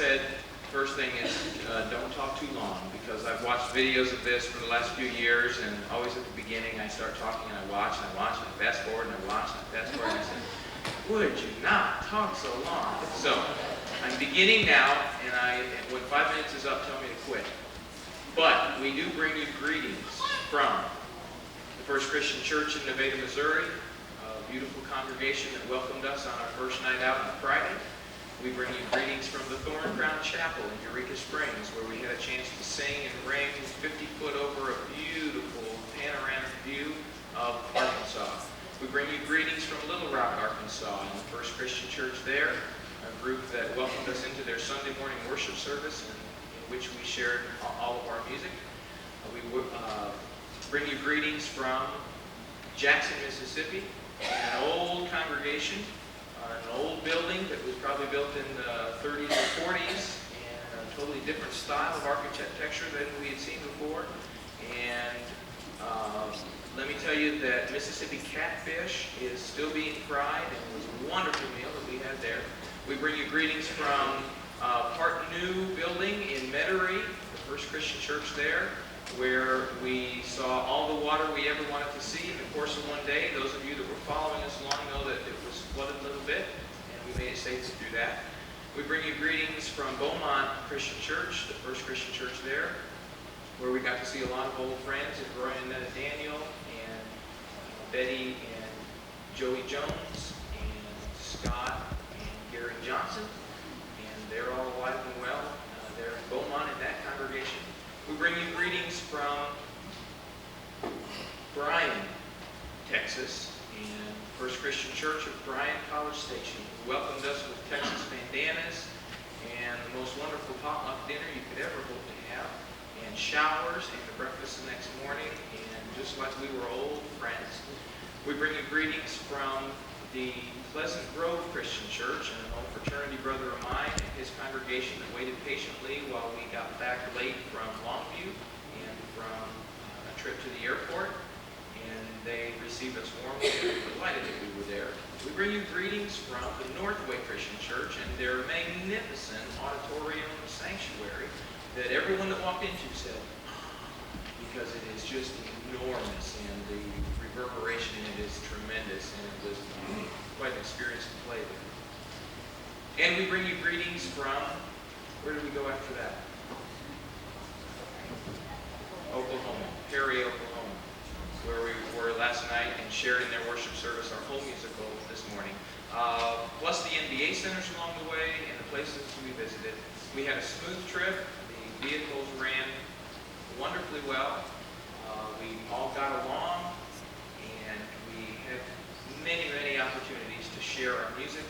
Said, first thing is don't talk too long, because I've watched videos of this for the last few years, and always at the beginning I start talking and I watch and I watch and I fast forward and I watch and I fast forward and I say, would you not talk so long? So I'm beginning now, and when 5 minutes is up, tell me to quit. But we do bring you greetings from the First Christian Church in Nevada, Missouri, a beautiful congregation that welcomed us on our first night out on Friday. We bring you greetings from the Thorn Crown Chapel in Eureka Springs, where we had a chance to sing and ring 50 foot over a beautiful panoramic view of Arkansas. We bring you greetings from Little Rock, Arkansas, and the First Christian Church there, a group that welcomed us into their Sunday morning worship service, in which we shared all of our music. We bring you greetings from Jackson, Mississippi, an old congregation, an old building that was probably built in the 30s or 40s, and a totally different style of architecture than we had seen before. And let me tell you that Mississippi catfish is still being fried, and it was a wonderful meal that we had there. We bring you greetings from Part New building in Metairie, the First Christian Church there, where we saw all the water we ever wanted to see in the course of one day. Those of you that were following us along know that it was flooded a little bit, and we made it safe to do that. We bring you greetings from Beaumont Christian Church, the First Christian Church there, where we got to see a lot of old friends, and Roy and Netta Daniel, and Betty and Joey Jones, and Scott and Gary Johnson, and they're all alive and well. They're in Beaumont in that congregation. We bring you greetings from Bryan, Texas, and First Christian Church of Bryan College Station, who welcomed us with Texas bandanas and the most wonderful potluck dinner you could ever hope to have, and showers and the breakfast the next morning, and just like we were old friends. We bring you greetings from the Pleasant Grove Christian Church, and an old fraternity brother of mine and his congregation that waited patiently while we got back late from Longview and from a trip to the airport, and they received us warmly and were delighted that we were there. We bring you greetings from the Northway Christian Church and their magnificent auditorium sanctuary that everyone that walked into said, because it is just enormous and the reverberation in it is tremendous, and it was quite an experience to play there. And we bring you greetings from, where did we go after that? Oklahoma, Perry, Oklahoma, where we were last night and shared in their worship service our whole musical this morning. Plus the NBA centers along the way and the places we visited. We had a smooth trip. The vehicles ran wonderfully well. We all got along, and we had many, many opportunities to share our music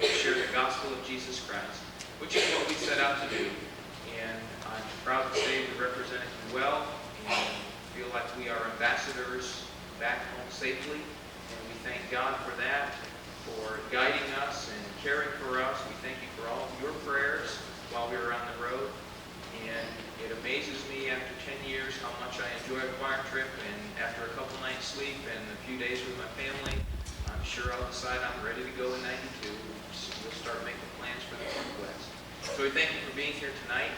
and to share the gospel of Jesus Christ, which is what we set out to do. And I'm proud to say we represented you well, and feel like we are ambassadors back home safely. And we thank God for that, for guiding us and caring for us. We thank you for all of your prayers while we were on the road. And it amazes me after 10 years how much I enjoy a choir trip, and after a couple nights sleep and a few days with my family, I'm sure I'll decide I'm ready to go in 92. We'll start making plans for the Northwest. So we thank you for being here tonight,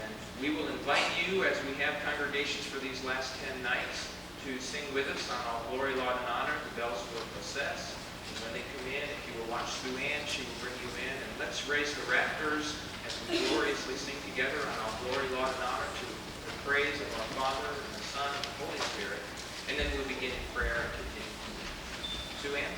and we will invite you, as we have congregations for these last 10 nights, to sing with us on All Glory, Laud, and Honor, the bells will assess. And when they come in, if you will watch Sue Ann, she will bring you in, and let's raise the rafters as we gloriously sing together on All Glory, Laud, and Honor to the praise of our Father, and the Son, and the Holy Spirit. And then we'll begin in prayer and continue. Sue Ann?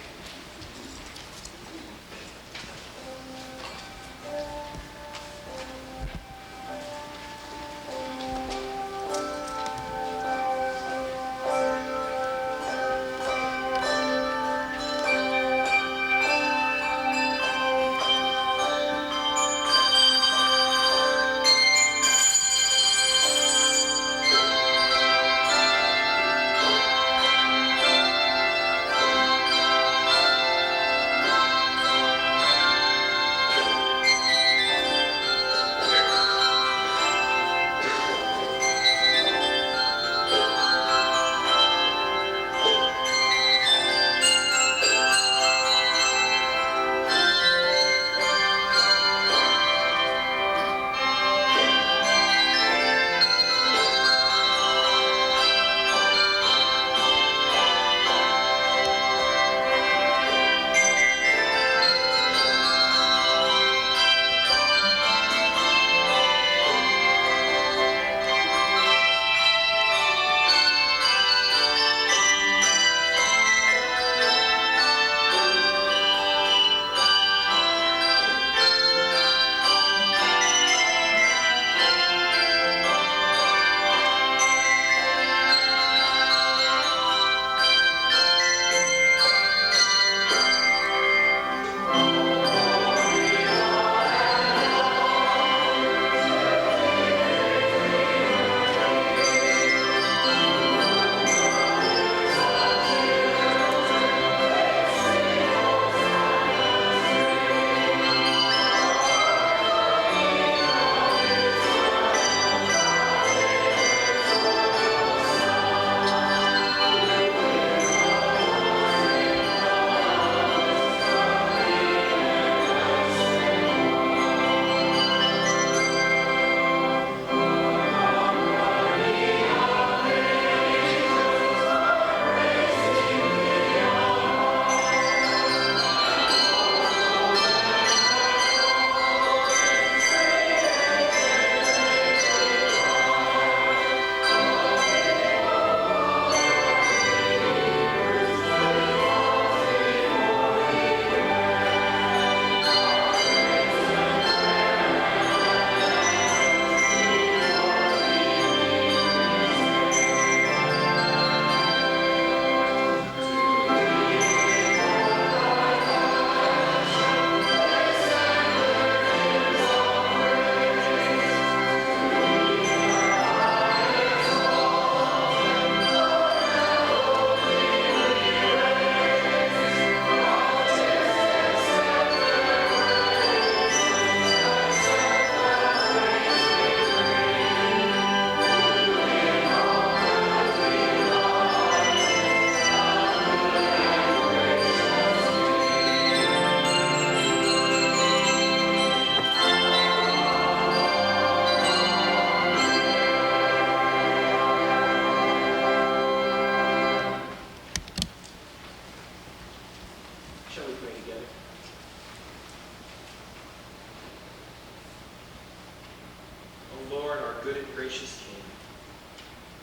Lord, our good and gracious King,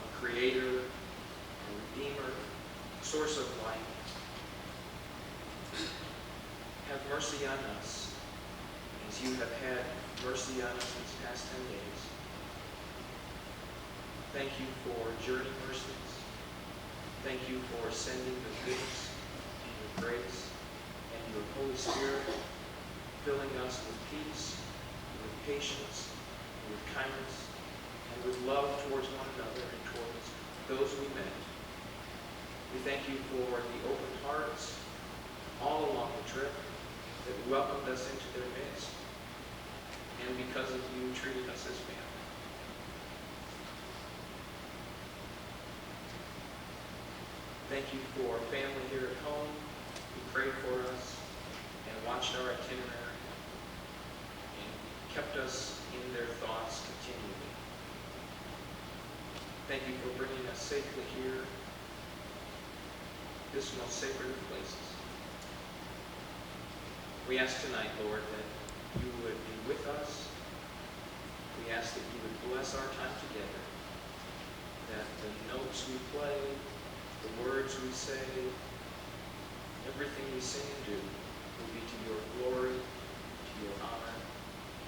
a creator, a redeemer, source of life, have mercy on us as you have had mercy on us these past 10 days. Thank you for journey mercies. Thank you for sending the goodness and your grace and your Holy Spirit, filling us with peace, with patience, with kindness, and with love towards one another and towards those we met. We thank you for the open hearts all along the trip that welcomed us into their midst, and because of you, treated us as family. Thank you for family here at home who prayed for us and watched our itinerary and kept us in their thoughts continually. Thank you for bringing us safely here, this most sacred of places. We ask tonight, Lord, that you would be with us. We ask that you would bless our time together, that the notes we play, the words we say, everything we sing and do will be to your glory, to your honor,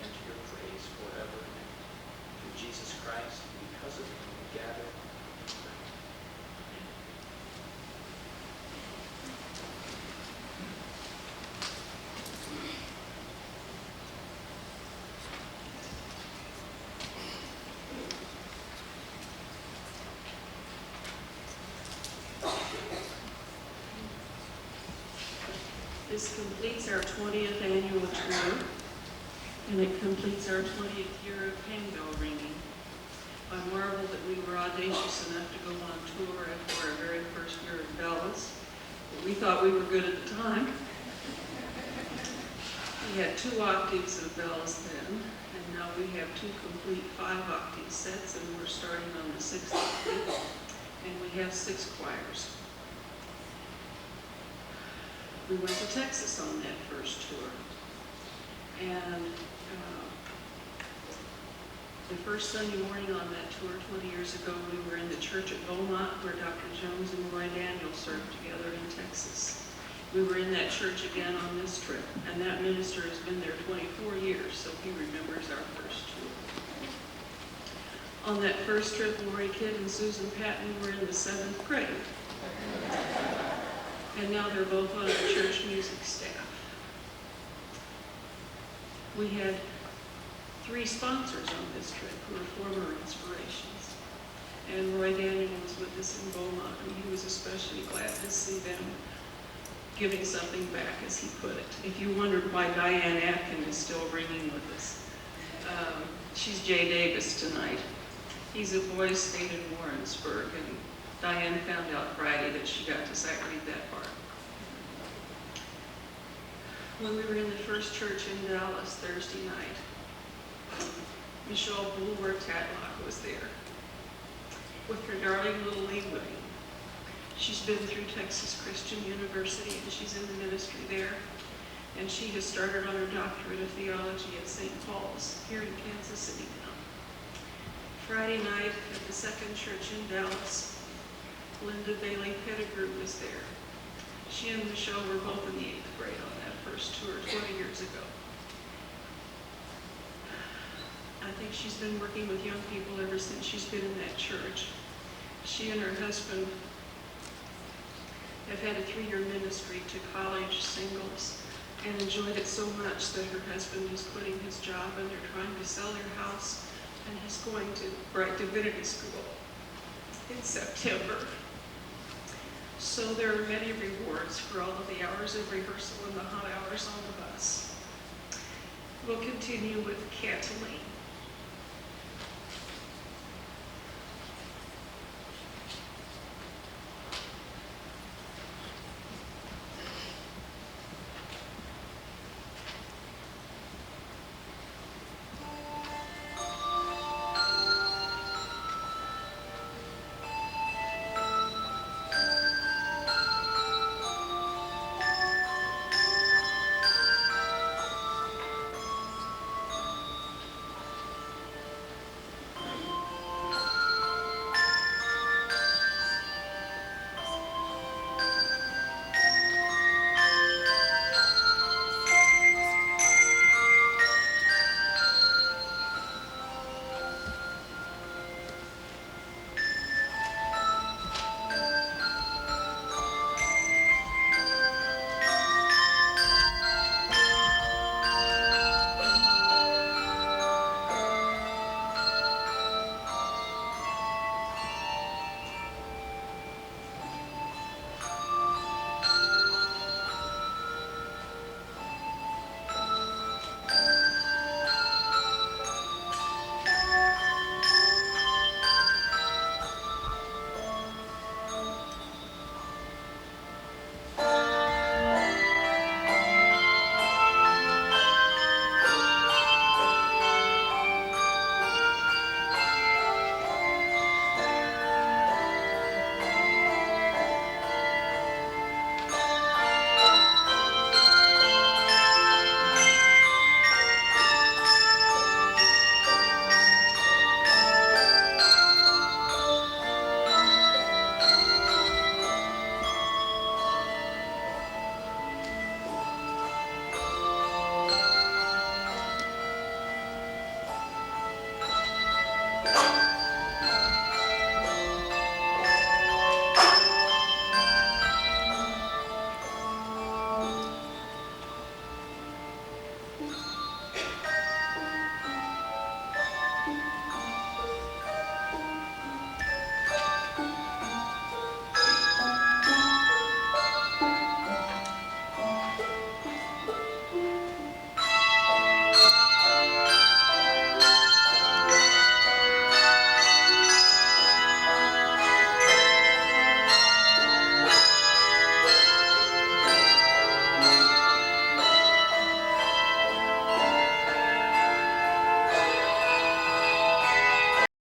and to your praise forever and ever. Through Jesus Christ, because of him, we gather. This completes our 20th annual tour, and it completes our 20th year of handbell ringing. I marvel that we were audacious enough to go on tour after our very first year of bells, but we thought we were good at the time. We had 2 octaves of bells then, and now we have 2 complete 5-octave sets, and we're starting on the 6th octave, and we have 6 choirs. We went to Texas on that first tour, and the first Sunday morning on that tour 20 years ago, we were in the church at Beaumont where Dr. Jones and Roy Daniel served together in Texas. We were in that church again on this trip, and that minister has been there 24 years, so he remembers our first tour. On that first trip, Lori Kidd and Susan Patton were in the 7th grade. And now they're both on our church music staff. We had 3 sponsors on this trip who were former inspirations. And Roy Daniel was with us in Beaumont, and he was especially glad to see them giving something back, as he put it. If you wondered why Diane Atkin is still ringing with us, she's Jay Davis tonight. He's a boy stayed in Warrensburg, and Diane found out Friday that she got to sight read that part. When we were in the first church in Dallas Thursday night, Michelle Bulwer-Tatlock was there with her darling little Lee Woody. She's been through Texas Christian University, and she's in the ministry there. And she has started on her doctorate of theology at St. Paul's here in Kansas City now. Friday night at the second church in Dallas, Linda Bailey Pettigrew was there. She and Michelle were both in the 8th grade on that first tour 20 years ago. I think she's been working with young people ever since she's been in that church. She and her husband have had a 3-year ministry to college singles and enjoyed it so much that her husband is quitting his job, and they're trying to sell their house, and he's going to Bright Divinity School in September. So there are many rewards for all of the hours of rehearsal and the hot hours on the bus. We'll continue with Catalina.